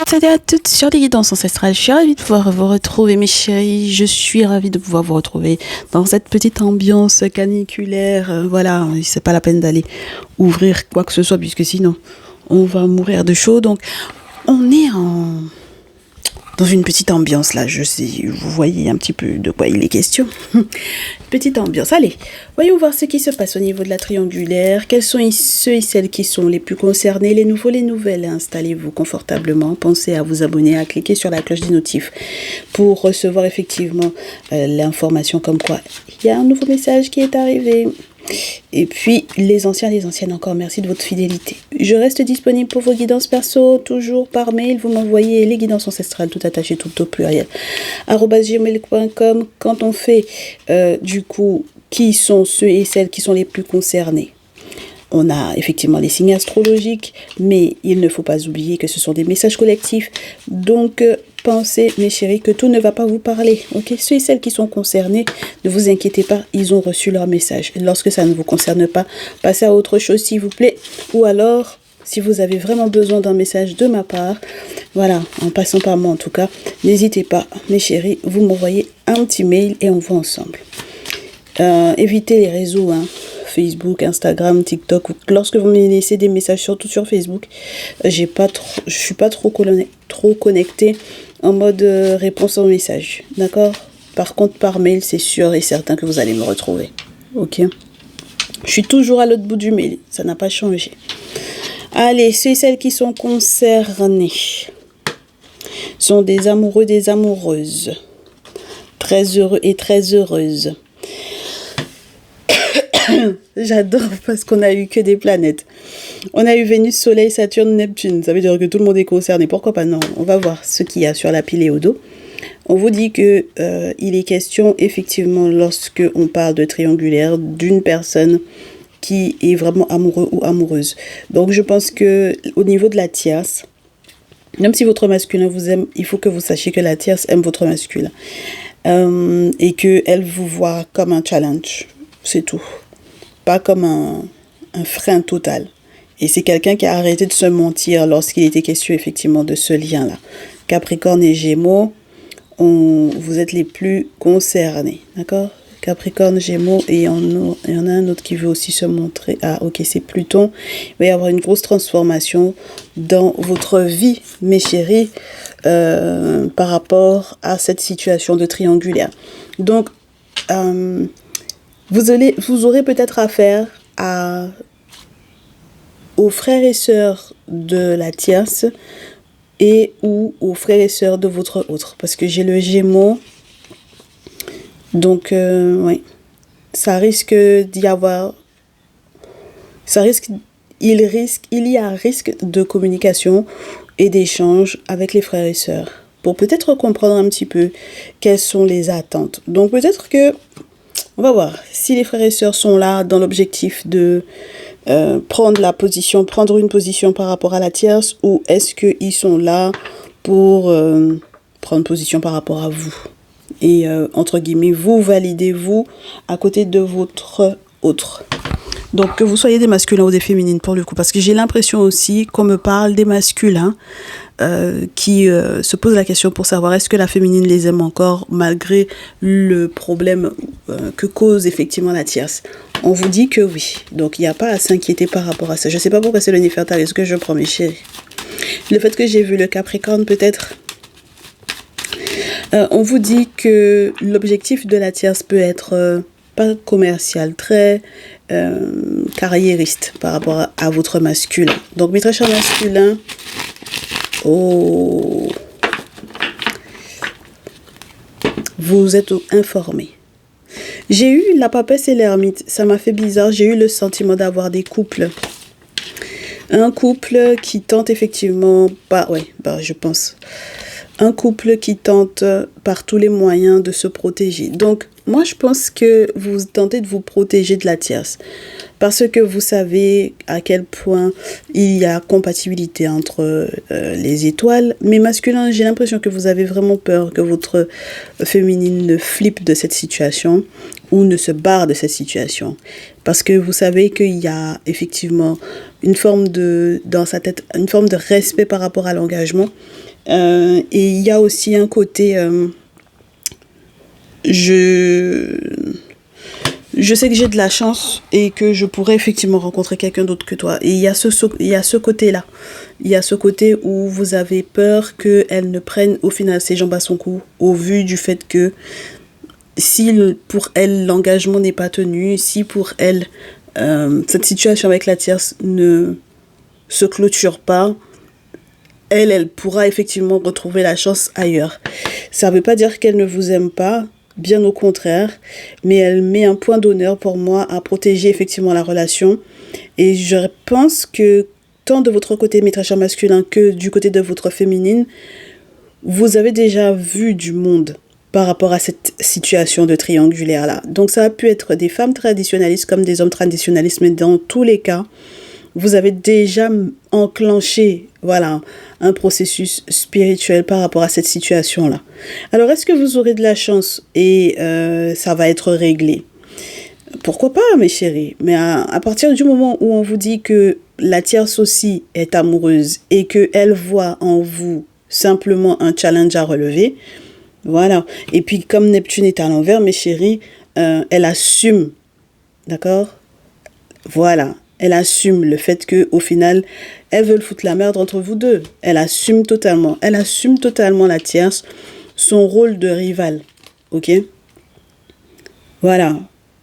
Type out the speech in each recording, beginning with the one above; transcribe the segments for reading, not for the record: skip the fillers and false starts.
Salut à toutes sur les guidances ancestrales, je suis ravie de pouvoir vous retrouver mes chéris, je suis ravie de pouvoir vous retrouver dans cette petite ambiance caniculaire, voilà, c'est pas la peine d'aller ouvrir quoi que ce soit puisque sinon on va mourir de chaud, donc on est dans une petite ambiance là, je sais, vous voyez un petit peu de quoi il est question. Petite ambiance, allez, voyons voir ce qui se passe au niveau de la triangulaire, quels sont ceux et celles qui sont les plus concernés, les nouveaux, les nouvelles. Installez-vous confortablement, pensez à vous abonner, à cliquer sur la cloche des notifs pour recevoir effectivement l'information comme quoi il y a un nouveau message qui est arrivé. Et puis, les anciens, les anciennes encore, merci de votre fidélité. Je reste disponible pour vos guidances perso, toujours par mail. Vous m'envoyez les guidances ancestrales, tout attaché, tout au pluriel, @gmail.com. Quand on fait, du coup, qui sont ceux et celles qui sont les plus concernés. On a effectivement les signes astrologiques, mais il ne faut pas oublier que ce sont des messages collectifs. Donc, pensez, mes chéris, que tout ne va pas vous parler. Ok, ceux et celles qui sont concernés, ne vous inquiétez pas, ils ont reçu leur message. Lorsque ça ne vous concerne pas, passez à autre chose, s'il vous plaît. Ou alors, si vous avez vraiment besoin d'un message de ma part, voilà, en passant par moi en tout cas, n'hésitez pas, mes chéris, vous m'envoyez un petit mail et on voit ensemble. Évitez les réseaux, Facebook, Instagram, TikTok. Lorsque vous me laissez des messages, surtout sur Facebook, je suis pas trop connectée en mode réponse aux messages. D'accord? Par contre, par mail, c'est sûr et certain que vous allez me retrouver. Ok? Je suis toujours à l'autre bout du mail. Ça n'a pas changé. Allez, ceux et celles qui sont concernés sont des amoureux, des amoureuses. Très heureux et très heureuses. J'adore parce qu'on a eu que des planètes. On a eu Vénus, Soleil, Saturne, Neptune. Ça veut dire que tout le monde est concerné. Pourquoi pas? Non, on va voir ce qu'il y a sur la pile et au dos. On vous dit que il est question effectivement lorsque on parle de triangulaire d'une personne qui est vraiment amoureux ou amoureuse. Donc je pense que au niveau de la tierce, même si votre masculin vous aime, il faut que vous sachiez que la tierce aime votre masculin et que elle vous voit comme un challenge. C'est tout. Pas comme un frein total. Et c'est quelqu'un qui a arrêté de se mentir lorsqu'il était question effectivement de ce lien-là. Capricorne et Gémeaux, vous êtes les plus concernés. D'accord? Capricorne, Gémeaux, et il y en a un autre qui veut aussi se montrer. Ah, ok, c'est Pluton. Il va y avoir une grosse transformation dans votre vie, mes chéris, par rapport à cette situation de triangulaire. Donc, vous aurez peut-être affaire aux frères et sœurs de la tierce et ou aux frères et sœurs de votre autre. Parce que j'ai le Gémeaux. Donc, oui. Ça risque d'y avoir... Il y a un risque de communication et d'échange avec les frères et sœurs. Pour peut-être comprendre un petit peu quelles sont les attentes. Donc, peut-être que... On va voir si les frères et sœurs sont là dans l'objectif de prendre une position par rapport à la tierce, ou est-ce qu'ils sont là pour prendre position par rapport à vous et entre guillemets vous validez vous à côté de votre autre. Donc que vous soyez des masculins ou des féminines pour le coup, parce que j'ai l'impression aussi qu'on me parle des masculins qui se posent la question pour savoir est-ce que la féminine les aime encore malgré le problème que cause effectivement la tierce. On vous dit que oui, donc il n'y a pas à s'inquiéter par rapport à ça. Je ne sais pas pourquoi c'est le Néfertari, ce que je prends mes chéris. Le fait que j'ai vu le Capricorne peut-être... on vous dit que l'objectif de la tierce peut être pas commercial, très carriériste par rapport à votre masculin. Donc mes très chers masculins, vous êtes informés. J'ai eu la papesse et l'ermite, ça m'a fait bizarre, j'ai eu le sentiment d'avoir des couples. Un couple qui tente effectivement, je pense... Un couple qui tente par tous les moyens de se protéger. Donc, Moi, je pense que vous tentez de vous protéger de la tierce parce que vous savez à quel point il y a compatibilité entre les étoiles. Mais masculin, j'ai l'impression que vous avez vraiment peur que votre féminine ne flippe de cette situation ou ne se barre de cette situation. Parce que vous savez qu'il y a effectivement une forme dans sa tête, une forme de respect par rapport à l'engagement. Et il y a aussi un côté... je sais que j'ai de la chance et que je pourrais effectivement rencontrer quelqu'un d'autre que toi. Et il y a ce côté-là. Il y a ce côté où vous avez peur qu'elle ne prenne au final ses jambes à son cou, au vu du fait que si pour elle l'engagement n'est pas tenu, si pour elle cette situation avec la tierce ne se clôture pas, elle pourra effectivement retrouver la chance ailleurs. Ça ne veut pas dire qu'elle ne vous aime pas, bien au contraire, mais elle met un point d'honneur pour moi à protéger effectivement la relation. Et je pense que tant de votre côté, mes très chers masculins, que du côté de votre féminine, vous avez déjà vu du monde par rapport à cette situation de triangulaire-là. Donc ça a pu être des femmes traditionnalistes comme des hommes traditionnalistes, mais dans tous les cas, vous avez déjà enclenché, voilà, un processus spirituel par rapport à cette situation-là. Alors, est-ce que vous aurez de la chance et ça va être réglé? Pourquoi pas, mes chéris? Mais à partir du moment où on vous dit que la tierce aussi est amoureuse et qu'elle voit en vous simplement un challenge à relever, voilà. Et puis, comme Neptune est à l'envers, mes chéris, elle assume, d'accord? Voilà. Elle assume le fait qu'au final, elles veulent foutre la merde entre vous deux. Elle assume totalement. Elle assume totalement la tierce, son rôle de rival. Ok? Voilà.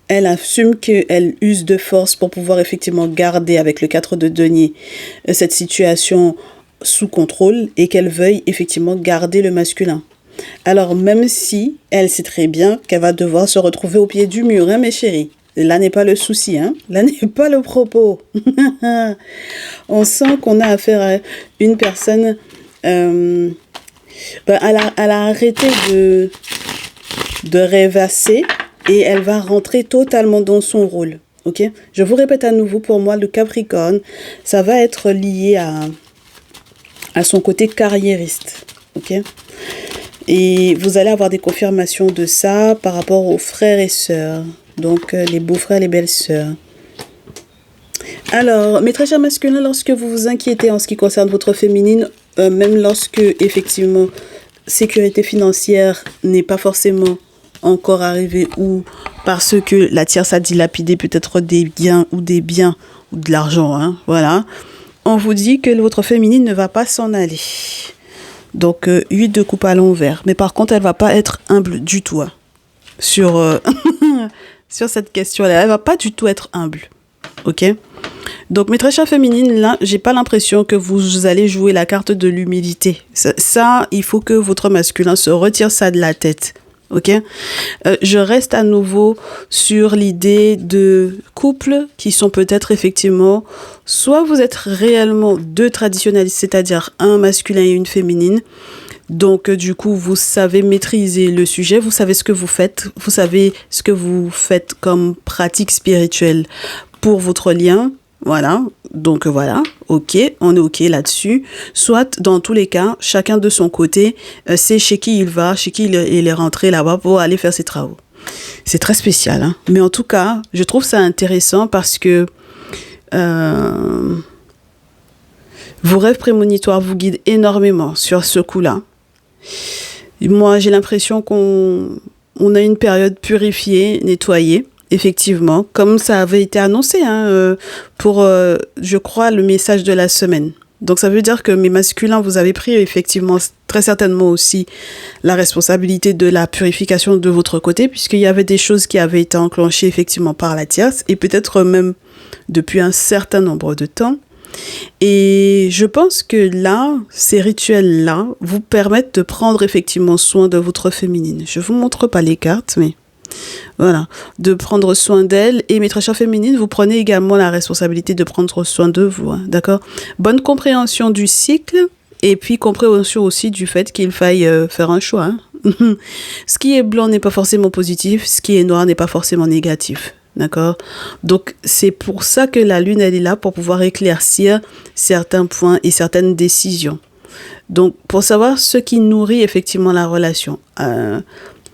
Elle assume qu'elle use de force pour pouvoir effectivement garder avec le 4 de denier cette situation sous contrôle et qu'elle veuille effectivement garder le masculin. Alors même si elle sait très bien qu'elle va devoir se retrouver au pied du mur, hein, mes chéris. Là n'est pas le souci, hein. Là n'est pas le propos. On sent qu'on a affaire à une personne... elle a arrêté de rêvasser et elle va rentrer totalement dans son rôle. Ok? Je vous répète à nouveau, pour moi, le Capricorne, ça va être lié à son côté carriériste. Ok? Et vous allez avoir des confirmations de ça par rapport aux frères et sœurs. Donc, les beaux-frères, les belles-sœurs. Alors, mes très chers masculins, lorsque vous vous inquiétez en ce qui concerne votre féminine, même lorsque, effectivement, sécurité financière n'est pas forcément encore arrivée ou parce que la tierce a dilapidé peut-être des biens ou de l'argent, hein, voilà, on vous dit que votre féminine ne va pas s'en aller. Donc, 8 de coupe à l'envers. Mais par contre, elle ne va pas être humble du tout, hein, sur cette question-là. Elle va pas du tout être humble. Ok? Donc, mes très chères féminines, là, j'ai pas l'impression que vous allez jouer la carte de l'humilité. Ça, il faut que votre masculin se retire ça de la tête. Ok? Je reste à nouveau sur l'idée de couples qui sont peut-être effectivement, soit vous êtes réellement deux traditionnalistes, c'est-à-dire un masculin et une féminine. Donc, du coup, vous savez maîtriser le sujet, vous savez ce que vous faites comme pratique spirituelle pour votre lien. Voilà, donc voilà, ok, on est ok là-dessus. Soit, dans tous les cas, chacun de son côté, sait chez qui il va, chez qui il est rentré là-bas pour aller faire ses travaux. C'est très spécial, hein. Mais en tout cas, je trouve ça intéressant parce que vos rêves prémonitoires vous guident énormément sur ce coup-là. Moi, j'ai l'impression qu'on a une période purifiée, nettoyée, effectivement, comme ça avait été annoncé pour, je crois, le message de la semaine. Donc, ça veut dire que mes masculins, vous avez pris effectivement très certainement aussi la responsabilité de la purification de votre côté, puisqu'il y avait des choses qui avaient été enclenchées effectivement par la tierce, et peut-être même depuis un certain nombre de temps. Et je pense que là, ces rituels-là vous permettent de prendre effectivement soin de votre féminine. Je vous montre pas les cartes, mais voilà, de prendre soin d'elle. Et mes très chères féminines, vous prenez également la responsabilité de prendre soin de vous, hein, d'accord? Bonne compréhension du cycle et puis compréhension aussi du fait qu'il faille faire un choix, hein. Ce qui est blanc n'est pas forcément positif, ce qui est noir n'est pas forcément négatif. D'accord? Donc, c'est pour ça que la lune, elle est là pour pouvoir éclaircir certains points et certaines décisions. Donc, pour savoir ce qui nourrit effectivement la relation,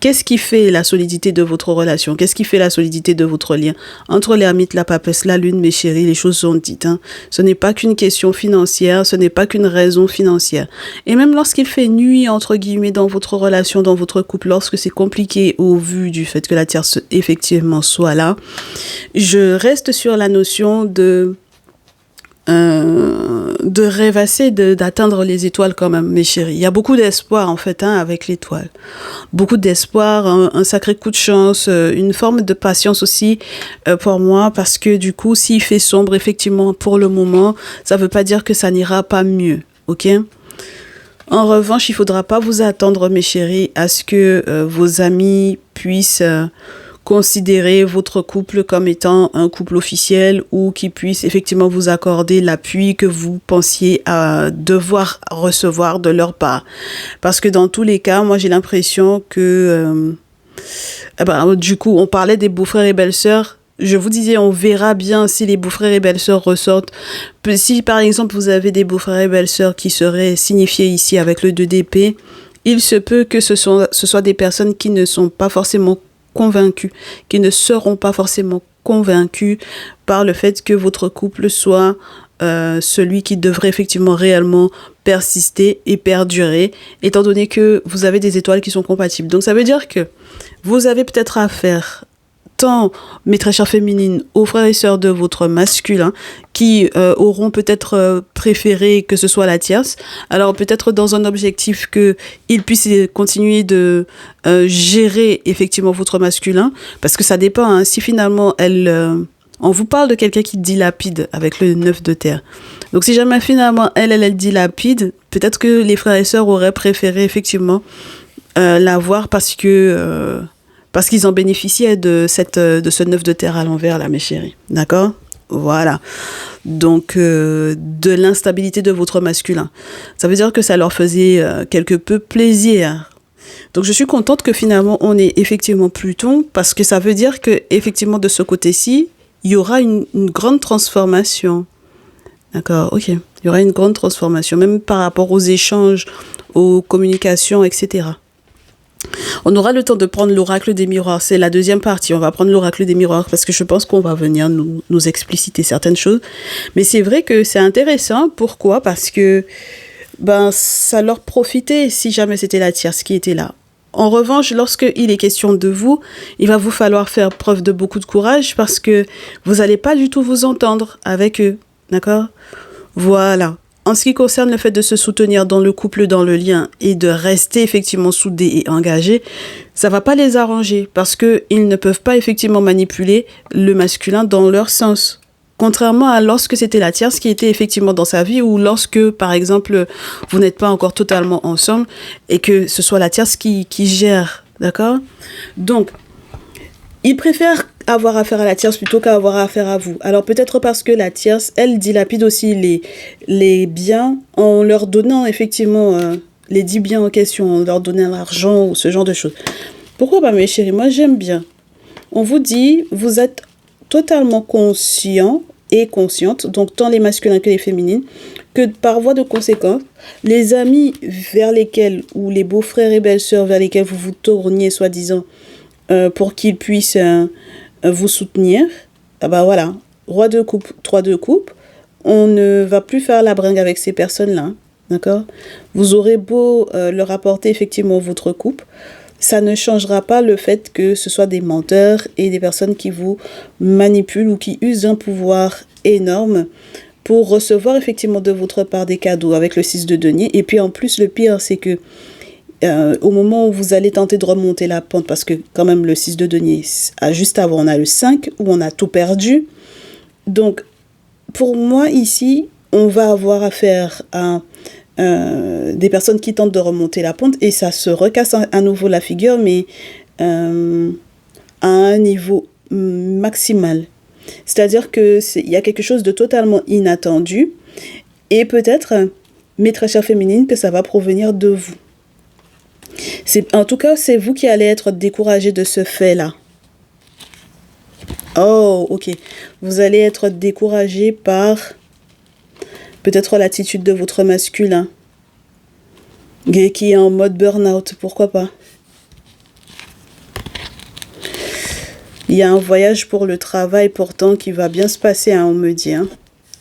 qu'est-ce qui fait la solidité de votre relation? Qu'est-ce qui fait la solidité de votre lien? Entre l'ermite, la papesse, la lune, mes chéris, les choses sont dites. Hein. Ce n'est pas qu'une question financière, ce n'est pas qu'une raison financière. Et même lorsqu'il fait nuit, entre guillemets, dans votre relation, dans votre couple, lorsque c'est compliqué au vu du fait que la tierce effectivement soit là, je reste sur la notion de rêvasser, d'atteindre les étoiles quand même, mes chéris. Il y a beaucoup d'espoir en fait avec l'étoile. Beaucoup d'espoir, un sacré coup de chance, une forme de patience aussi pour moi parce que du coup, s'il fait sombre effectivement pour le moment, ça veut pas dire que ça n'ira pas mieux, ok? En revanche, il faudra pas vous attendre, mes chéris, à ce que vos amis puissent considérer votre couple comme étant un couple officiel ou qui puisse effectivement vous accorder l'appui que vous pensiez devoir recevoir de leur part. Parce que dans tous les cas, moi j'ai l'impression que du coup, on parlait des beaux-frères et belles-sœurs. Je vous disais, on verra bien si les beaux-frères et belles-sœurs ressortent. Si par exemple vous avez des beaux-frères et belles-sœurs qui seraient signifiés ici avec le 2 d'épée, il se peut que ce soit des personnes qui ne sont pas forcément convaincus, qui ne seront pas forcément convaincus par le fait que votre couple soit celui qui devrait effectivement réellement persister et perdurer, étant donné que vous avez des étoiles qui sont compatibles. Donc ça veut dire que vous avez peut-être affaire tant, mes très chères féminines, aux frères et sœurs de votre masculin qui auront peut-être préféré que ce soit la tierce. Alors peut-être dans un objectif qu'ils puissent continuer de gérer effectivement votre masculin, parce que ça dépend. Hein, si finalement on vous parle de quelqu'un qui dilapide avec le 9 de terre. Donc si jamais finalement elle dilapide, peut-être que les frères et sœurs auraient préféré effectivement l'avoir parce qu'ils en bénéficiaient de ce 9 de terre à l'envers, là, mes chéris. D'accord? Voilà. Donc, de l'instabilité de votre masculin. Ça veut dire que ça leur faisait quelque peu plaisir. Donc, je suis contente que finalement, on ait effectivement Pluton, parce que ça veut dire que effectivement de ce côté-ci, il y aura une grande transformation. D'accord? Ok. Il y aura une grande transformation, même par rapport aux échanges, aux communications, etc. On aura le temps de prendre l'oracle des miroirs. C'est la deuxième partie. On va prendre l'oracle des miroirs parce que je pense qu'on va venir nous expliciter certaines choses. Mais c'est vrai que c'est intéressant. Pourquoi? Parce que ça leur profitait si jamais c'était la tierce qui était là. En revanche, lorsqu'il est question de vous, il va vous falloir faire preuve de beaucoup de courage parce que vous n'allez pas du tout vous entendre avec eux. D'accord? Voilà. En ce qui concerne le fait de se soutenir dans le couple, dans le lien et de rester effectivement soudés et engagés, ça va pas les arranger parce que ils ne peuvent pas effectivement manipuler le masculin dans leur sens. Contrairement à lorsque c'était la tierce qui était effectivement dans sa vie ou lorsque, par exemple, vous n'êtes pas encore totalement ensemble et que ce soit la tierce qui gère. D'accord? Donc, ils préfèrent avoir affaire à la tierce plutôt qu'à avoir affaire à vous. Alors peut-être parce que la tierce, elle dilapide aussi les biens en leur donnant effectivement les 10 biens en question, en leur donnant l'argent ou ce genre de choses. Pourquoi pas, mes chéris? Moi, j'aime bien. On vous dit, vous êtes totalement conscient et consciente, donc tant les masculins que les féminines, que par voie de conséquence, les amis vers lesquels, ou les beaux-frères et belles-sœurs vers lesquels vous vous tourniez, soi-disant, pour qu'ils puissent vous soutenir, voilà, roi de coupe, 3 de coupe, on ne va plus faire la bringue avec ces personnes-là, d'accord? Vous aurez beau leur apporter effectivement votre coupe, ça ne changera pas le fait que ce soit des menteurs et des personnes qui vous manipulent ou qui usent d'un pouvoir énorme pour recevoir effectivement de votre part des cadeaux avec le 6 de denier. Et puis en plus, le pire, c'est que au moment où vous allez tenter de remonter la pente, parce que quand même le 6 de denier, juste avant on a le 5 où on a tout perdu. Donc pour moi ici, on va avoir affaire à des personnes qui tentent de remonter la pente et ça se recasse à nouveau la figure, mais à un niveau maximal. C'est-à-dire qu'il y a quelque chose de totalement inattendu et peut-être, mes très chères féminines, que ça va provenir de vous. En tout cas, c'est vous qui allez être découragé de ce fait-là. Oh, ok. Vous allez être découragé par peut-être l'attitude de votre masculin qui est en mode burn-out, pourquoi pas. Il y a un voyage pour le travail pourtant qui va bien se passer, hein, on me dit. Hein.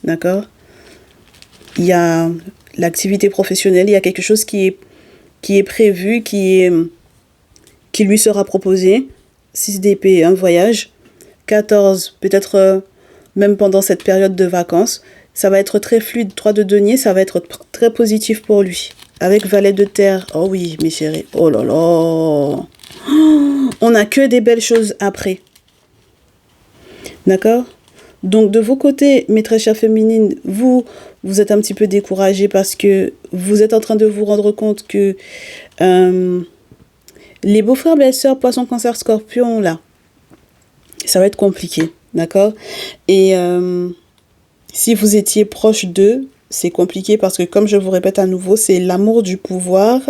D'accord? Il y a l'activité professionnelle, il y a quelque chose qui est prévu, qui lui sera proposé. 6 d'épée, un voyage. 14, peut-être même pendant cette période de vacances. Ça va être très fluide. 3 de denier, ça va être très positif pour lui. Avec valet de terre. Oh oui, mes chéris. Oh là là. Oh, on n'a que des belles choses après. D'accord? Donc, de vos côtés, mes très chères féminines, vous êtes un petit peu découragés parce que vous êtes en train de vous rendre compte que les beaux-frères, belles-sœurs, poissons, cancer, scorpion, là, ça va être compliqué. D'accord? Et si vous étiez proche d'eux, c'est compliqué parce que, comme je vous répète à nouveau, c'est l'amour du pouvoir.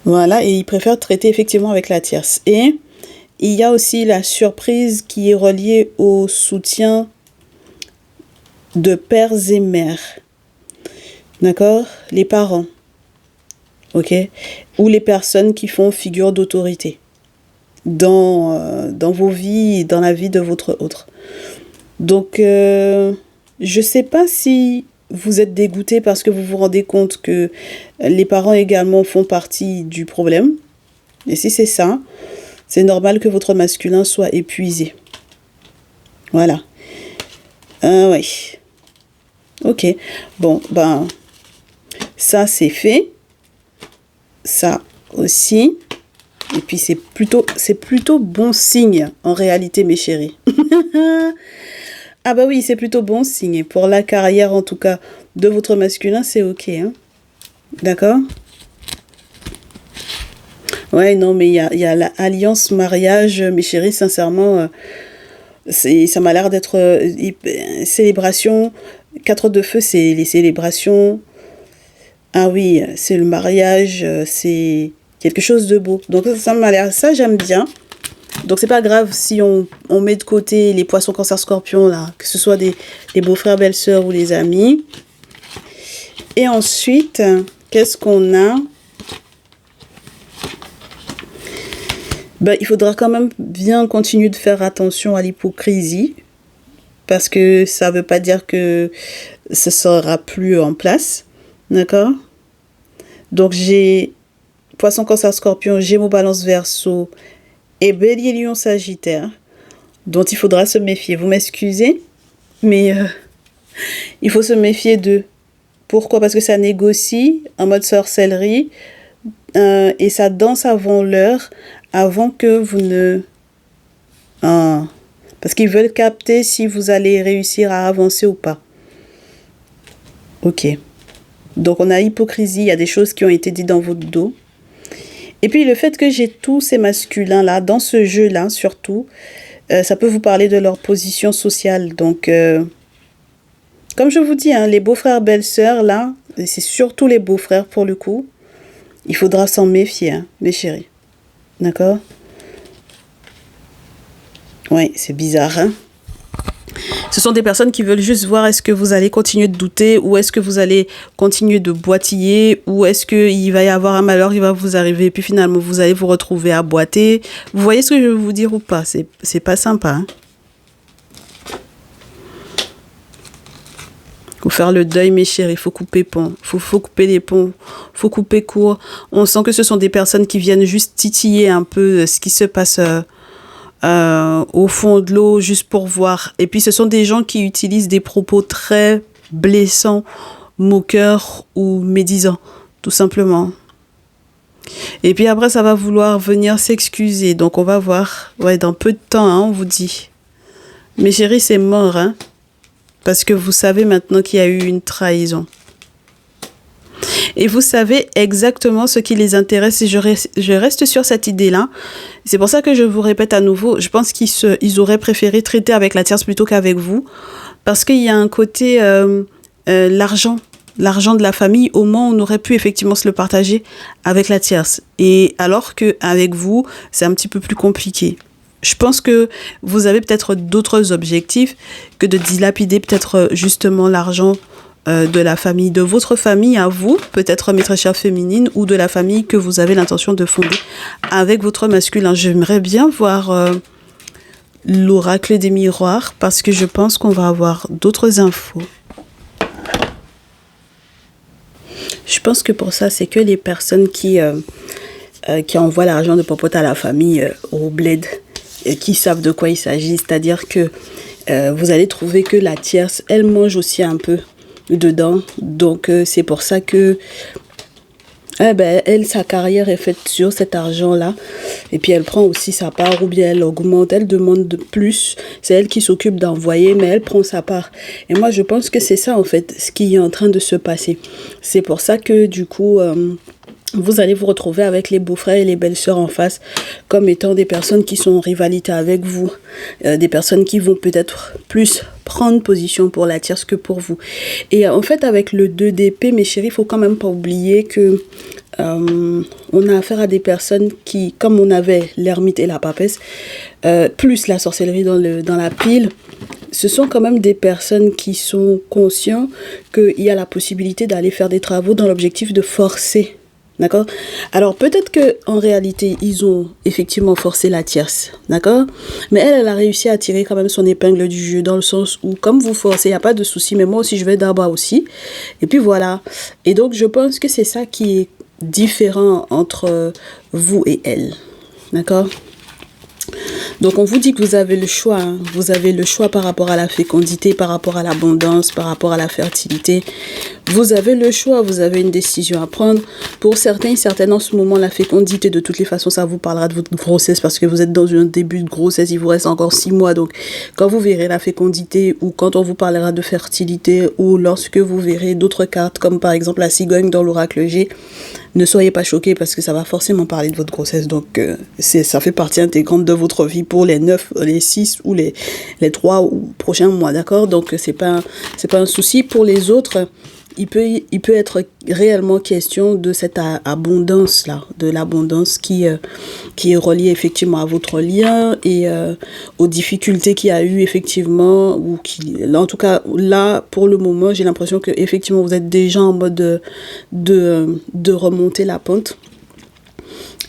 Voilà, et ils préfèrent traiter effectivement avec la tierce. Et il y a aussi la surprise qui est reliée au soutien de pères et mères. D'accord? Les parents. Ok? Ou les personnes qui font figure d'autorité dans vos vies et dans la vie de votre autre. Donc, je ne sais pas si vous êtes dégoûté parce que vous vous rendez compte que les parents également font partie du problème. Et si c'est ça, c'est normal que votre masculin soit épuisé. Voilà. Oui. Ok. Bon, ben, ça c'est fait. Ça aussi. Et puis c'est plutôt bon signe en réalité, mes chéris. Ah bah oui, c'est plutôt bon signe. Pour la carrière, en tout cas, de votre masculin, c'est ok. Hein. D'accord? Ouais, non, mais il y a l'alliance mariage, mes chéris, sincèrement, ça m'a l'air d'être célébration. 4 de feu, c'est les célébrations. Ah oui, c'est le mariage, c'est quelque chose de beau. Donc ça m'a l'air, ça j'aime bien. Donc c'est pas grave si on met de côté les poissons, cancer, scorpion, là, que ce soit des beaux-frères, belles-sœurs ou les amis. Et ensuite, qu'est-ce qu'on a? Ben, il faudra quand même bien continuer de faire attention à l'hypocrisie. Parce que ça ne veut pas dire que ce ne sera plus en place. D'accord? Donc j'ai poisson, cancer, scorpion, gémeaux, balance, verseau et bélier, lion, sagittaire, dont il faudra se méfier. Vous m'excusez, mais il faut se méfier d'eux. Pourquoi? Parce que ça négocie en mode sorcellerie et ça danse avant l'heure, avant que vous ne... parce qu'ils veulent capter si vous allez réussir à avancer ou pas. Ok. Donc on a hypocrisie, il y a des choses qui ont été dites dans votre dos. Et puis le fait que j'ai tous ces masculins-là, dans ce jeu-là surtout, ça peut vous parler de leur position sociale. Donc, comme je vous dis, hein, les beaux-frères, belles-sœurs, là, c'est surtout les beaux-frères pour le coup. Il faudra s'en méfier, hein, mes chéris. D'accord? Ouais, c'est bizarre, hein? Ce sont des personnes qui veulent juste voir est-ce que vous allez continuer de douter ou est-ce que vous allez continuer de boitiller ou est-ce qu'il va y avoir un malheur qui va vous arriver et puis finalement vous allez vous retrouver à boiter. Vous voyez ce que je veux vous dire ou pas? C'est pas sympa. Hein? Faut faire le deuil, mes chéris. Il faut couper pont. Faut couper les ponts. Faut couper court. On sent que ce sont des personnes qui viennent juste titiller un peu ce qui se passe au fond de l'eau juste pour voir. Et puis ce sont des gens qui utilisent des propos très blessants, moqueurs ou médisants, tout simplement. Et puis après ça va vouloir venir s'excuser. Donc on va voir. Ouais, dans peu de temps, hein, on vous dit. Mes chéris, c'est mort, hein. Parce que vous savez maintenant qu'il y a eu une trahison. Et vous savez exactement ce qui les intéresse. Et je reste sur cette idée-là. C'est pour ça que je vous répète à nouveau. Je pense qu'ils auraient préféré traiter avec la tierce plutôt qu'avec vous. Parce qu'il y a un côté l'argent. l'argent de la famille, au moins on aurait pu effectivement se le partager avec la tierce. Et alors qu'avec vous, c'est un petit peu plus compliqué. Je pense que vous avez peut-être d'autres objectifs que de dilapider peut-être justement l'argent de la famille, de votre famille à vous, peut-être maîtresse chère féminine, ou de la famille que vous avez l'intention de fonder avec votre masculin. J'aimerais bien voir l'oracle des miroirs parce que je pense qu'on va avoir d'autres infos. Je pense que pour ça, c'est que les personnes qui envoient l'argent de popote à la famille au bled, qui savent de quoi il s'agit. C'est-à-dire que vous allez trouver que la tierce, elle mange aussi un peu dedans. Donc, c'est pour ça que elle, sa carrière est faite sur cet argent-là. Et puis, elle prend aussi sa part ou bien elle augmente, elle demande de plus. C'est elle qui s'occupe d'envoyer, mais elle prend sa part. Et moi, je pense que c'est ça, en fait, ce qui est en train de se passer. C'est pour ça que, du coup, vous allez vous retrouver avec les beaux-frères et les belles-sœurs en face comme étant des personnes qui sont en rivalité avec vous. Des personnes qui vont peut-être plus prendre position pour la tierce que pour vous. Et en fait, avec le 2 d'épée, mes chéris, il faut quand même pas oublier que on a affaire à des personnes qui, comme on avait l'ermite et la papesse, plus la sorcellerie dans la pile, ce sont quand même des personnes qui sont conscients qu'il y a la possibilité d'aller faire des travaux dans l'objectif de forcer. D'accord? Alors, peut-être qu'en réalité, ils ont effectivement forcé la tierce. D'accord? Mais elle a réussi à tirer quand même son épingle du jeu dans le sens où, comme vous forcez, il n'y a pas de souci, mais moi aussi, je vais d'abord aussi. Et puis voilà. Et donc, je pense que c'est ça qui est différent entre vous et elle. D'accord? Donc, on vous dit que vous avez le choix. Hein. Vous avez le choix par rapport à la fécondité, par rapport à l'abondance, par rapport à la fertilité. Vous avez le choix, vous avez une décision à prendre. Pour certains, certaines en ce moment, la fécondité, de toutes les façons, ça vous parlera de votre grossesse parce que vous êtes dans un début de grossesse, il vous reste encore 6 mois. Donc, quand vous verrez la fécondité ou quand on vous parlera de fertilité ou lorsque vous verrez d'autres cartes, comme par exemple la cigogne dans l'oracle G, ne soyez pas choqués parce que ça va forcément parler de votre grossesse. Donc, ça fait partie intégrante de votre vie pour les 9, les 6 ou les 3 prochains mois, d'accord? Donc, c'est pas un souci. Pour les autres, il peut être réellement question de cette abondance-là, de l'abondance qui est reliée effectivement à votre lien et aux difficultés qu'il y a eu effectivement, en tout cas, là, pour le moment, j'ai l'impression que effectivement vous êtes déjà en mode de remonter la pente.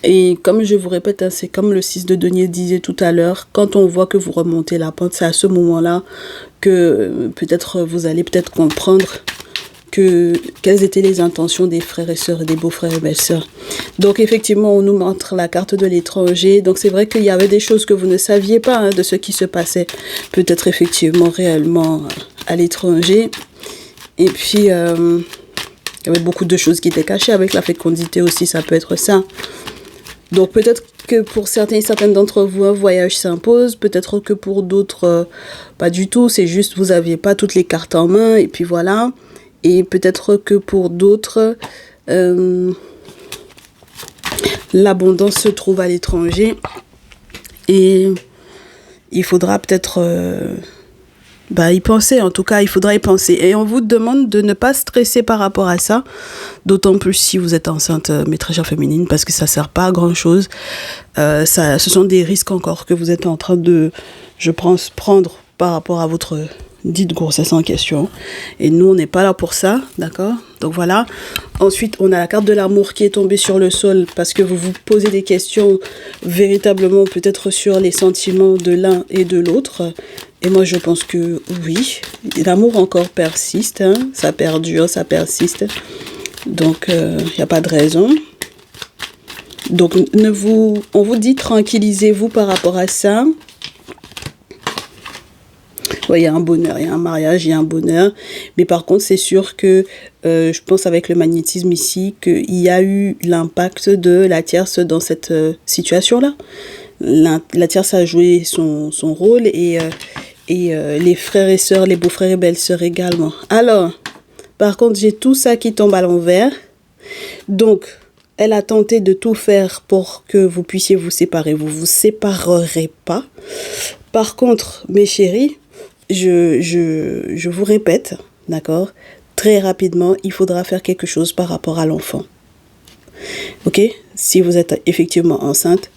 Et comme je vous répète, hein, c'est comme le 6 de denier disait tout à l'heure, quand on voit que vous remontez la pente, c'est à ce moment-là que peut-être vous allez peut-être comprendre quelles étaient les intentions des frères et sœurs et des beaux-frères et belles-sœurs. Donc effectivement, on nous montre la carte de l'étranger. Donc c'est vrai qu'il y avait des choses que vous ne saviez pas hein, de ce qui se passait peut-être effectivement réellement à l'étranger. Et puis, il y avait beaucoup de choses qui étaient cachées avec la fécondité aussi, ça peut être ça. Donc peut-être que pour certains et certaines d'entre vous, un voyage s'impose. Peut-être que pour d'autres, pas du tout. C'est juste vous n'aviez pas toutes les cartes en main et puis voilà. Et peut-être que pour d'autres, l'abondance se trouve à l'étranger. Et il faudra peut-être y penser. En tout cas, il faudra y penser. Et on vous demande de ne pas stresser par rapport à ça. D'autant plus si vous êtes enceinte maîtresse féminine. Parce que ça ne sert pas à grand-chose. Ce sont des risques encore que vous êtes en train de, je pense, prendre par rapport à votre dite grossesse en question. Et nous, on n'est pas là pour ça, d'accord? Donc voilà. Ensuite, on a la carte de l'amour qui est tombée sur le sol parce que vous vous posez des questions véritablement peut-être sur les sentiments de l'un et de l'autre. Et moi, je pense que oui, l'amour encore persiste, hein? Ça perdure, ça persiste. Donc, il n'y a pas de raison. Donc, on vous dit tranquillisez-vous par rapport à ça. Ouais, il y a un bonheur, il y a un mariage, il y a un bonheur. Mais par contre, c'est sûr que je pense avec le magnétisme ici qu'il y a eu l'impact de la tierce dans cette situation-là. La tierce a joué son rôle et les frères et sœurs, les beaux-frères et belles-sœurs également. Alors, par contre, j'ai tout ça qui tombe à l'envers. Donc, elle a tenté de tout faire pour que vous puissiez vous séparer. Vous vous séparerez pas. Par contre, mes chéris, je vous répète, d'accord, très rapidement, il faudra faire quelque chose par rapport à l'enfant. Ok? Si vous êtes effectivement enceinte,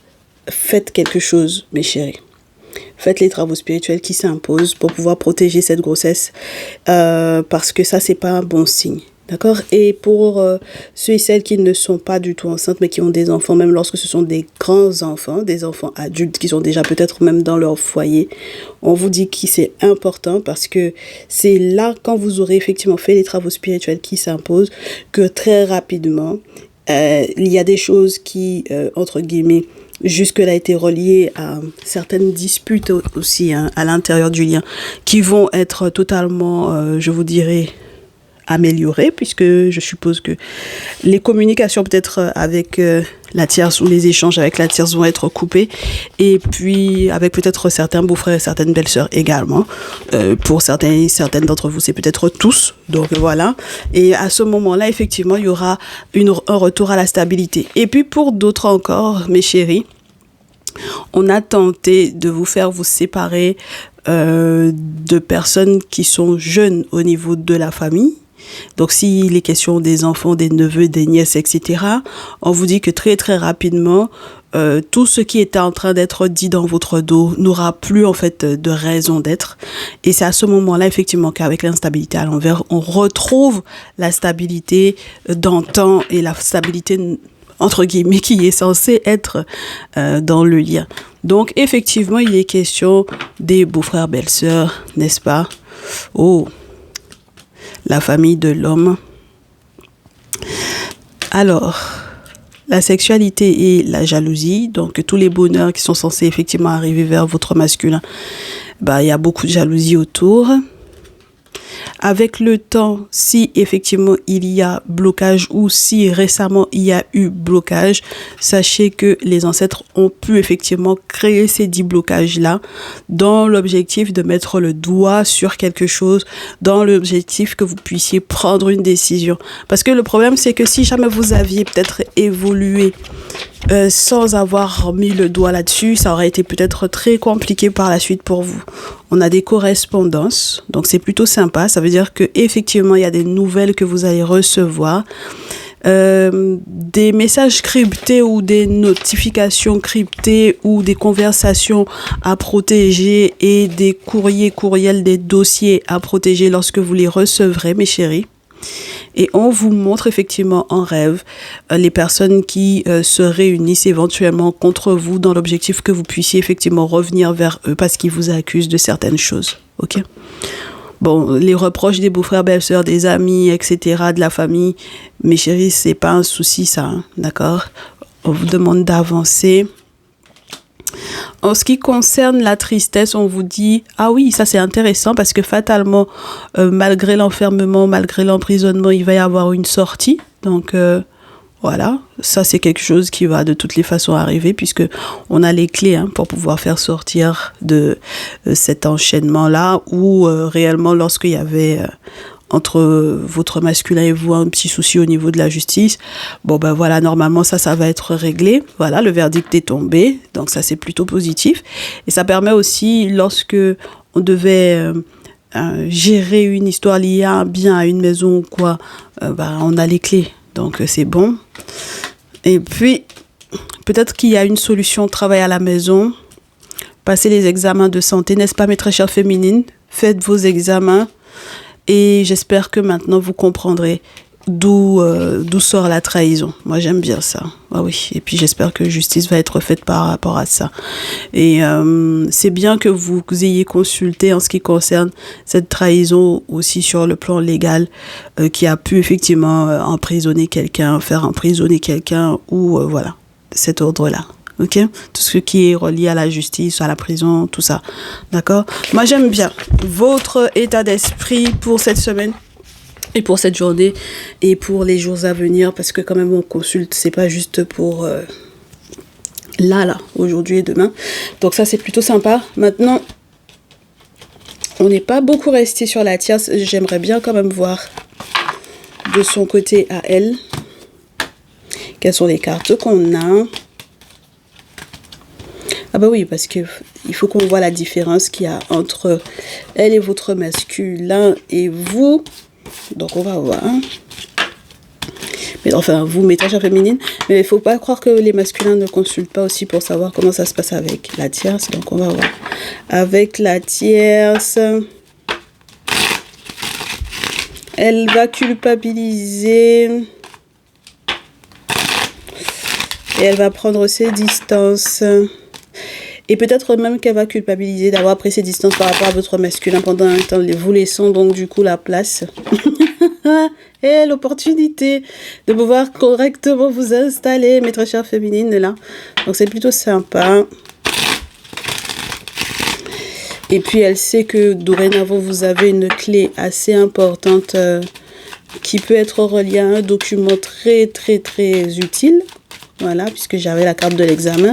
faites quelque chose, mes chéris. Faites les travaux spirituels qui s'imposent pour pouvoir protéger cette grossesse, parce que ça, c'est pas un bon signe. D'accord? Et pour ceux et celles qui ne sont pas du tout enceintes, mais qui ont des enfants, même lorsque ce sont des grands enfants, des enfants adultes qui sont déjà peut-être même dans leur foyer, on vous dit que c'est important parce que c'est là, quand vous aurez effectivement fait les travaux spirituels qui s'imposent, que très rapidement, il y a des choses qui, entre guillemets, jusque-là été reliées à certaines disputes aussi, hein, à l'intérieur du lien, qui vont être totalement, je vous dirais, améliorées, puisque je suppose que les communications peut-être avec la tierce ou les échanges avec la tierce vont être coupés, et puis avec peut-être certains beaux-frères et certaines belles-sœurs également. Pour certaines d'entre vous, c'est peut-être tous, donc voilà. Et à ce moment-là, effectivement, il y aura un retour à la stabilité. Et puis pour d'autres encore, mes chéris, on a tenté de vous faire vous séparer de personnes qui sont jeunes au niveau de la famille. Donc, s'il est question des enfants, des neveux, des nièces, etc., on vous dit que très, très rapidement, tout ce qui était en train d'être dit dans votre dos n'aura plus, en fait, de raison d'être. Et c'est à ce moment-là, effectivement, qu'avec l'instabilité à l'envers, on retrouve la stabilité d'antan et la stabilité, entre guillemets, qui est censée être dans le lien. Donc, effectivement, il est question des beaux-frères, belles-sœurs, n'est-ce pas? Oh, la famille de l'homme. Alors, la sexualité et la jalousie, donc tous les bonheurs qui sont censés effectivement arriver vers votre masculin, il y a beaucoup de jalousie autour. Avec le temps, si effectivement il y a blocage ou si récemment il y a eu blocage, sachez que les ancêtres ont pu effectivement créer ces 10 blocages-là dans l'objectif de mettre le doigt sur quelque chose, dans l'objectif que vous puissiez prendre une décision. Parce que le problème, c'est que si jamais vous aviez peut-être évolué sans avoir mis le doigt là-dessus, ça aurait été peut-être très compliqué par la suite pour vous. On a des correspondances, donc c'est plutôt sympa. Ça veut dire que effectivement il y a des nouvelles que vous allez recevoir, des messages cryptés ou des notifications cryptées ou des conversations à protéger et des courriels, des dossiers à protéger lorsque vous les recevrez, mes chéris. Et on vous montre effectivement en rêve les personnes qui se réunissent éventuellement contre vous dans l'objectif que vous puissiez effectivement revenir vers eux parce qu'ils vous accusent de certaines choses. Ok? Bon, les reproches des beaux-frères, belles-sœurs, des amis, etc., de la famille, mes chéris, c'est pas un souci ça, hein, d'accord? On vous demande d'avancer. En ce qui concerne la tristesse, on vous dit, ah oui, ça c'est intéressant parce que fatalement, malgré l'enfermement, malgré l'emprisonnement, il va y avoir une sortie. Donc voilà, ça c'est quelque chose qui va de toutes les façons arriver puisque on a les clés pour pouvoir faire sortir de cet enchaînement-là ou réellement lorsqu'il y avait... entre votre masculin et vous un petit souci au niveau de la justice, voilà, normalement ça va être réglé, voilà, le verdict est tombé, donc ça c'est plutôt positif, et ça permet aussi lorsque on devait gérer une histoire liée à un bien, à une maison ou quoi, on a les clés, donc c'est bon. Et puis peut-être qu'il y a une solution de travail à la maison, passez les examens de santé, n'est-ce pas mes très chères féminines, faites vos examens. Et j'espère que maintenant vous comprendrez d'où sort la trahison. Moi j'aime bien ça. Ah oui. Et puis j'espère que justice va être faite par rapport à ça. Et c'est bien que vous ayez consulté en ce qui concerne cette trahison aussi sur le plan légal qui a pu effectivement emprisonner quelqu'un, faire emprisonner quelqu'un ou voilà, de cet ordre-là. Ok, tout ce qui est relié à la justice, à la prison, tout ça. D'accord? Moi, j'aime bien votre état d'esprit pour cette semaine et pour cette journée et pour les jours à venir parce que quand même, on consulte, c'est pas juste pour là, aujourd'hui et demain. Donc ça, c'est plutôt sympa. Maintenant, on n'est pas beaucoup resté sur la tierce. J'aimerais bien quand même voir de son côté à elle quelles sont les cartes qu'on a. Ah oui, parce que il faut qu'on voit la différence qu'il y a entre elle et votre masculin et vous. Donc on va voir. Mais enfin, vous, métrage féminine. Mais il ne faut pas croire que les masculins ne consultent pas aussi pour savoir comment ça se passe avec la tierce. Donc on va voir. Avec la tierce, elle va culpabiliser. Et elle va prendre ses distances. Et peut-être même qu'elle va culpabiliser d'avoir pris ses distances par rapport à votre masculin pendant un temps, vous laissant donc du coup la place. Et l'opportunité de pouvoir correctement vous installer, mes très chères féminines, là. Donc c'est plutôt sympa. Et puis elle sait que dorénavant vous avez une clé assez importante qui peut être reliée à un document très utile. Voilà, puisque j'avais la carte de l'examen,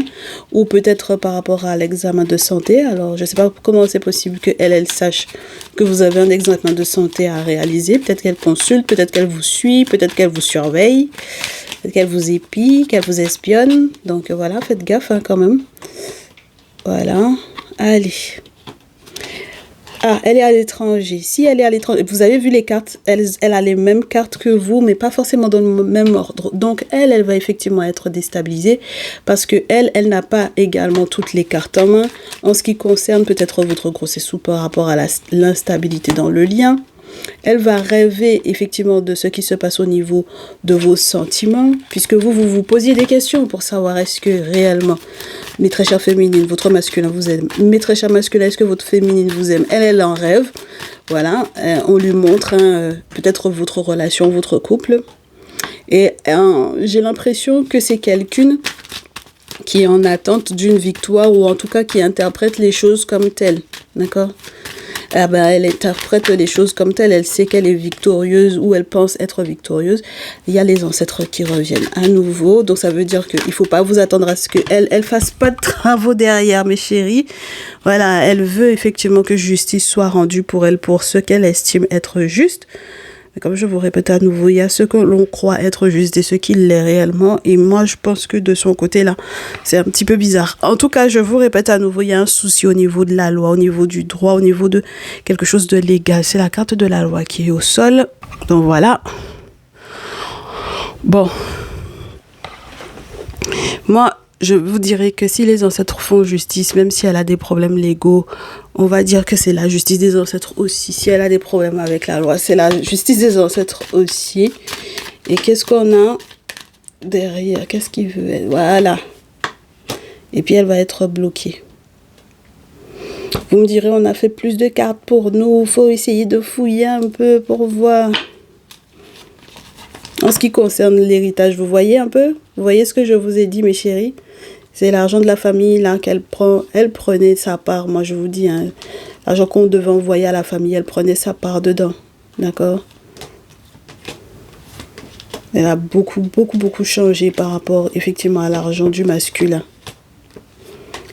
ou peut-être par rapport à l'examen de santé. Alors, je ne sais pas comment c'est possible qu'elle sache que vous avez un examen de santé à réaliser. Peut-être qu'elle consulte, peut-être qu'elle vous suit, peut-être qu'elle vous surveille, peut-être qu'elle vous épie, qu'elle vous espionne. Donc voilà, faites gaffe hein, quand même. Voilà, allez. Ah, elle est à l'étranger. Si elle est à l'étranger, vous avez vu les cartes, elle a les mêmes cartes que vous, mais pas forcément dans le même ordre. Donc, elle va effectivement être déstabilisée parce que elle n'a pas également toutes les cartes en main en ce qui concerne peut-être votre grossesse ou par rapport à l'instabilité dans le lien. Elle va rêver effectivement de ce qui se passe au niveau de vos sentiments, puisque vous posiez des questions pour savoir est-ce que réellement, mes très chères féminines, votre masculin vous aime. Mes très chers masculins, est-ce que votre féminine vous aime? Elle en rêve. Voilà, on lui montre peut-être votre relation, votre couple. Et j'ai l'impression que c'est quelqu'un qui est en attente d'une victoire ou en tout cas qui interprète les choses comme telles. D'accord ? Ah ben, elle interprète les choses comme telles, elle sait qu'elle est victorieuse ou elle pense être victorieuse. Il y a les ancêtres qui reviennent à nouveau, donc ça veut dire qu'il ne faut pas vous attendre à ce qu'elle fasse pas de travaux derrière, mes chéris. Voilà, elle veut effectivement que justice soit rendue pour elle, pour ce qu'elle estime être juste. Mais comme je vous répète à nouveau, il y a ce que l'on croit être juste et ce qu'il l'est réellement. Et moi, je pense que de son côté-là, c'est un petit peu bizarre. En tout cas, je vous répète à nouveau, il y a un souci au niveau de la loi, au niveau du droit, au niveau de quelque chose de légal. C'est la carte de la loi qui est au sol. Donc voilà. Bon. Moi, je vous dirais que si les ancêtres font justice, même si elle a des problèmes légaux, on va dire que c'est la justice des ancêtres aussi. Si elle a des problèmes avec la loi, c'est la justice des ancêtres aussi. Et qu'est-ce qu'on a derrière? Qu'est-ce qu'il veut? Voilà. Et puis elle va être bloquée. Vous me direz, on a fait plus de cartes pour nous. Il faut essayer de fouiller un peu pour voir. En ce qui concerne l'héritage, vous voyez un peu? Vous voyez ce que je vous ai dit, mes chéris? C'est l'argent de la famille là qu'elle prend. Elle prenait sa part. Moi, je vous dis, hein, l'argent qu'on devait envoyer à la famille, elle prenait sa part dedans. D'accord? Elle a beaucoup changé par rapport, effectivement, à l'argent du masculin.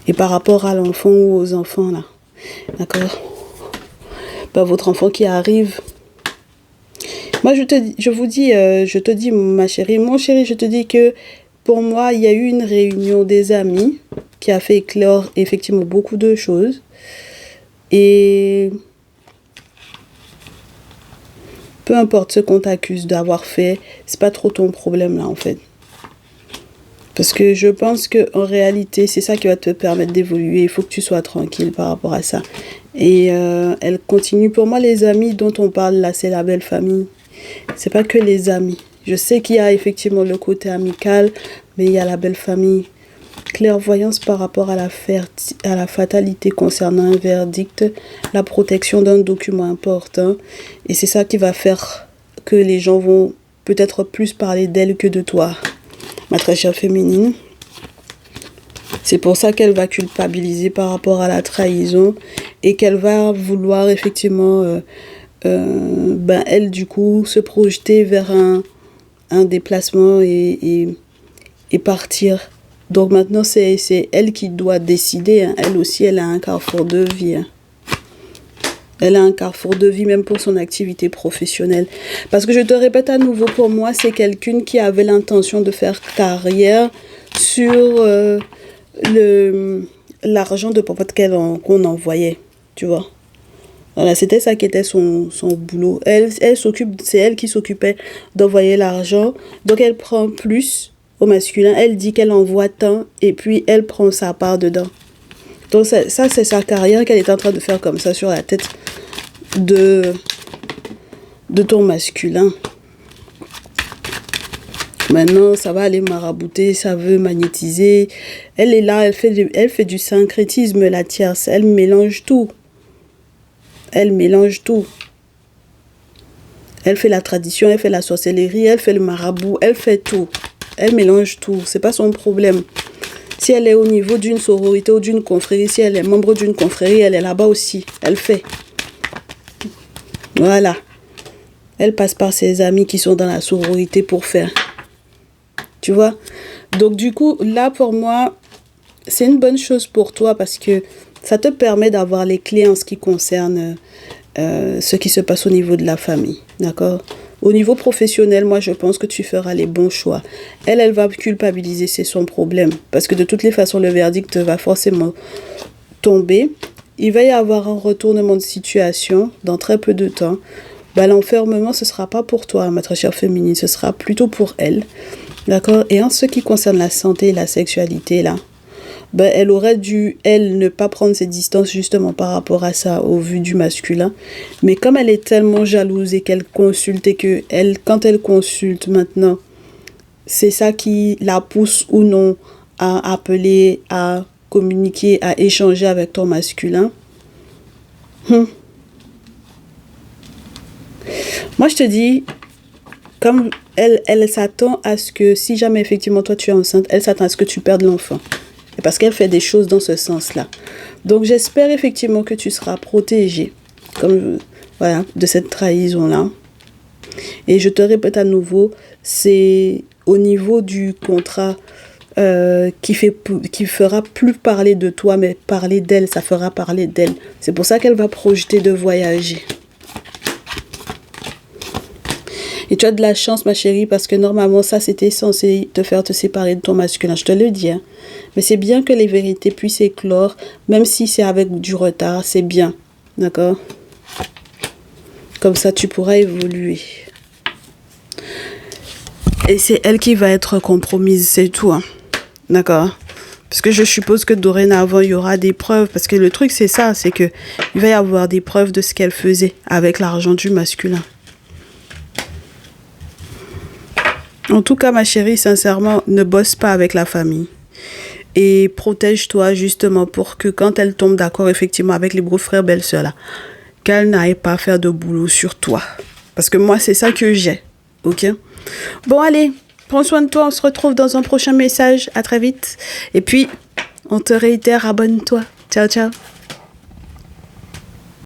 Et par rapport à l'enfant ou aux enfants, là. D'accord? Ben, votre enfant qui arrive. Moi, je te dis, ma chérie, mon chéri, je te dis que pour moi, il y a eu une réunion des amis qui a fait éclore effectivement beaucoup de choses. Et peu importe ce qu'on t'accuse d'avoir fait, c'est pas trop ton problème là en fait. Parce que je pense qu'en réalité, c'est ça qui va te permettre d'évoluer. Il faut que tu sois tranquille par rapport à ça. Et elle continue. Pour moi, les amis dont on parle là, c'est la belle famille. C'est pas que les amis. Je sais qu'il y a effectivement le côté amical, mais il y a la belle famille. Clairvoyance par rapport à la fatalité concernant un verdict, la protection d'un document important. Et c'est ça qui va faire que les gens vont peut-être plus parler d'elle que de toi, ma très chère féminine. C'est pour ça qu'elle va culpabiliser par rapport à la trahison et qu'elle va vouloir effectivement, elle du coup, se projeter vers un déplacement et partir. Donc maintenant, c'est elle qui doit décider. Hein. Elle aussi, elle a un carrefour de vie. Hein. Elle a un carrefour de vie même pour son activité professionnelle. Parce que je te répète à nouveau, pour moi, c'est quelqu'un qui avait l'intention de faire carrière sur l'argent de popote qu'on envoyait. Tu vois. Voilà, c'était ça qui était son boulot. C'est elle qui s'occupait d'envoyer l'argent. Donc, elle prend plus au masculin. Elle dit qu'elle envoie tant et puis elle prend sa part dedans. Donc, ça c'est sa carrière qu'elle est en train de faire comme ça sur la tête de ton masculin. Maintenant, ça va aller marabouter, ça veut magnétiser. Elle est là, elle fait du syncrétisme, la tierce. Elle mélange tout. Elle mélange tout. Elle fait la tradition, elle fait la sorcellerie, elle fait le marabout, elle fait tout. Elle mélange tout. C'est pas son problème. Si elle est au niveau d'une sororité ou d'une confrérie, si elle est membre d'une confrérie, elle est là-bas aussi. Elle fait. Voilà. Elle passe par ses amis qui sont dans la sororité pour faire. Tu vois? Donc du coup, là pour moi, c'est une bonne chose pour toi parce que ça te permet d'avoir les clés en ce qui concerne ce qui se passe au niveau de la famille. D'accord? Au niveau professionnel, moi je pense que tu feras les bons choix. Elle va culpabiliser, c'est son problème. Parce que de toutes les façons, le verdict va forcément tomber. Il va y avoir un retournement de situation dans très peu de temps. Bah, l'enfermement, ce ne sera pas pour toi, ma très chère féminine, ce sera plutôt pour elle. D'accord? Et en ce qui concerne la santé et la sexualité, là, ben, elle aurait dû, elle, ne pas prendre ses distances justement par rapport à ça au vu du masculin. Mais comme elle est tellement jalouse et qu'elle consulte et que elle, quand elle consulte maintenant, c'est ça qui la pousse ou non à appeler, à communiquer, à échanger avec ton masculin. Moi, je te dis, comme elle s'attend à ce que, si jamais effectivement toi tu es enceinte, elle s'attend à ce que tu perdes l'enfant. Et parce qu'elle fait des choses dans ce sens-là. Donc j'espère effectivement que tu seras protégée voilà, de cette trahison-là. Et je te répète à nouveau, c'est au niveau du contrat qui fera plus parler de toi, mais parler d'elle, ça fera parler d'elle. C'est pour ça qu'elle va projeter de voyager. Et tu as de la chance, ma chérie, parce que normalement, ça, c'était censé te faire te séparer de ton masculin. Je te le dis. Hein. Mais c'est bien que les vérités puissent éclore, même si c'est avec du retard, c'est bien. D'accord? Comme ça, tu pourras évoluer. Et c'est elle qui va être compromise, c'est tout. Hein. D'accord? Parce que je suppose que dorénavant, il y aura des preuves. Parce que le truc, c'est ça, c'est que il va y avoir des preuves de ce qu'elle faisait avec l'argent du masculin. En tout cas, ma chérie, sincèrement, ne bosse pas avec la famille. Et protège-toi justement pour que quand elle tombe d'accord effectivement avec les beaux-frères, belles-sœurs là, qu'elle n'aille pas faire de boulot sur toi. Parce que moi, c'est ça que j'ai. Ok? Bon, allez, prends soin de toi. On se retrouve dans un prochain message. À très vite. Et puis, on te réitère, abonne-toi. Ciao, ciao.